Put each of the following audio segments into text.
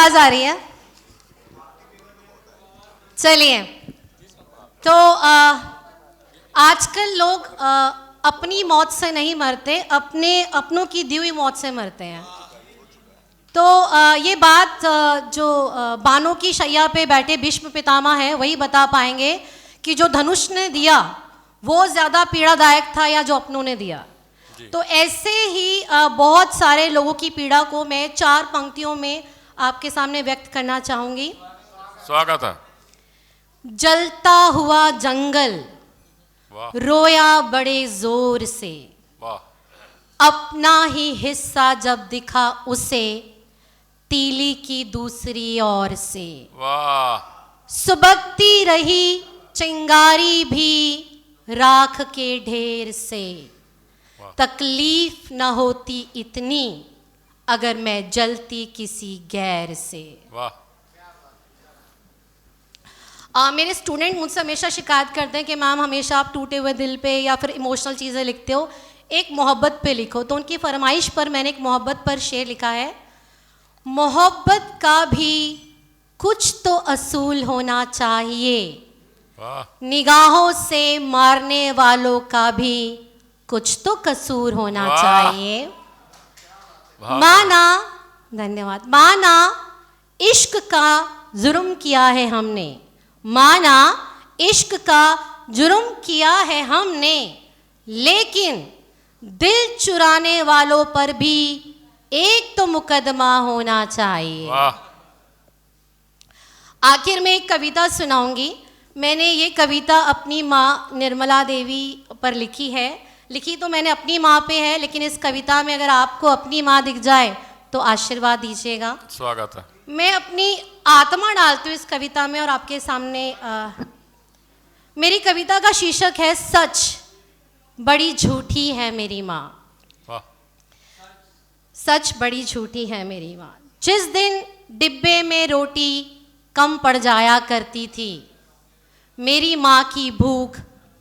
आवाज आ रही है? चलिए, तो आजकल लोग अपनी मौत से नहीं मरते, अपनों की दी हुई मौत से मरते हैं। तो ये बात जो बानों की शैया पे बैठे भीष्म पितामह हैं वही बता पाएंगे कि जो धनुष ने दिया वो ज़्यादा पीड़ादायक था या जो अपनों ने दिया। तो ऐसे ही बहुत सारे लोगों की पीड़ा को मैं 4 पंक्तियों में आपके सामने व्यक्त करना चाहूँगी। स्वागत है। जलता हुआ जंगल रोया बड़े जोर से, अपना ही हिस्सा जब दिखा उसे तीली की दूसरी ओर से। सुबकती रही चिंगारी भी राख के ढेर से, तकलीफ न होती इतनी अगर मैं जलती किसी गैर से। मेरे स्टूडेंट मुझसे हमेशा शिकायत करते हैं कि मैम हमेशा आप टूटे हुए दिल पे या फिर इमोशनल चीज़ें लिखते हो, एक मोहब्बत पे लिखो। तो उनकी फरमाइश पर मैंने एक मोहब्बत पर शेर लिखा है। मोहब्बत का भी कुछ तो असूल होना चाहिए, निगाहों से मारने वालों का भी कुछ तो कसूर होना चाहिए। माना, धन्यवाद, माना इश्क का जुर्म किया है हमने, माना इश्क का जुर्म किया है हमने, लेकिन दिल चुराने वालों पर भी एक तो मुकदमा होना चाहिए। आखिर में एक कविता सुनाऊंगी। मैंने ये कविता अपनी माँ निर्मला देवी पर लिखी है। लिखी तो मैंने अपनी माँ पे है, लेकिन इस कविता में अगर आपको अपनी माँ दिख जाए तो आशीर्वाद दीजिएगा। स्वागत है। मैं अपनी आत्मा डालती हूँ इस कविता में और आपके सामने मेरी कविता का शीर्षक है सच बड़ी झूठी है मेरी माँ। सच बड़ी झूठी है मेरी माँ। जिस दिन डिब्बे में रोटी कम पड़ जाया करती थी, मेरी माँ की भूख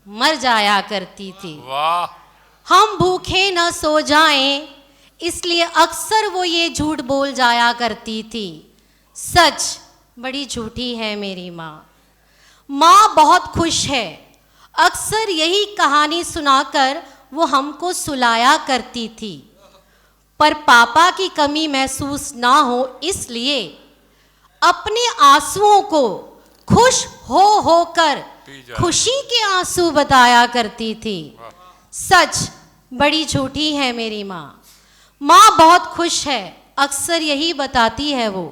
मर जाया करती थी। हम भूखे न सो जाएं इसलिए अक्सर वो ये झूठ बोल जाया करती थी। सच बड़ी झूठी है मेरी माँ। माँ बहुत खुश है, अक्सर यही कहानी सुनाकर वो हमको सुलाया करती थी, पर पापा की कमी महसूस ना हो इसलिए अपने आंसुओं को खुश हो कर खुशी के आंसू बताया करती थी। सच बड़ी झूठी है मेरी माँ। माँ बहुत खुश है, अक्सर यही बताती है वो।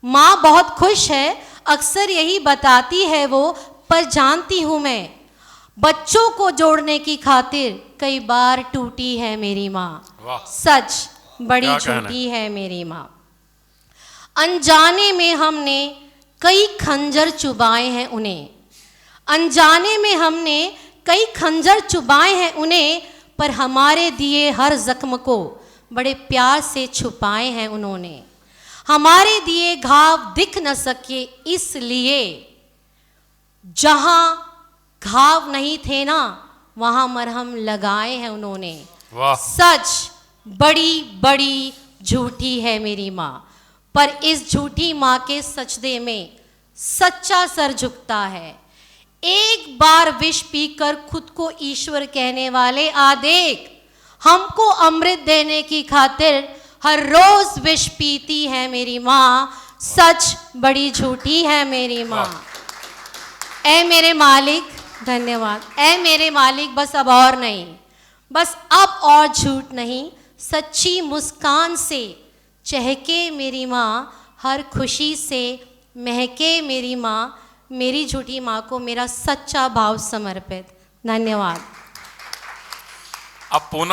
माँ बहुत खुश है, अक्सर यही बताती है वो, पर जानती हूँ मैं बच्चों को जोड़ने की खातिर कई बार टूटी है मेरी माँ। सच बड़ी झूठी है मेरी माँ। अनजाने में हमने कई खंजर चुभाए हैं उन्हें, अनजाने में हमने कई खंजर चुभाए हैं उन्हें, पर हमारे दिए हर जख्म को बड़े प्यार से छुपाए हैं उन्होंने। हमारे दिए घाव दिख न सके इसलिए जहां घाव नहीं थे ना वहां मरहम लगाए हैं उन्होंने। सच बड़ी बड़ी झूठी है मेरी माँ, पर इस झूठी माँ के सजदे में सच्चा सर झुकता है। एक बार विष पीकर खुद को ईश्वर कहने वाले आ देख, हमको अमृत देने की खातिर हर रोज विष पीती है मेरी माँ। सच बड़ी झूठी है मेरी माँ। ऐ मेरे मालिक, धन्यवाद, ऐ मेरे मालिक बस अब और नहीं, बस अब और झूठ नहीं, सच्ची मुस्कान से चहके मेरी माँ, हर खुशी से महके मेरी माँ। मेरी झूठी माँ को मेरा सच्चा भाव समर्पित। धन्यवाद। अब पूनम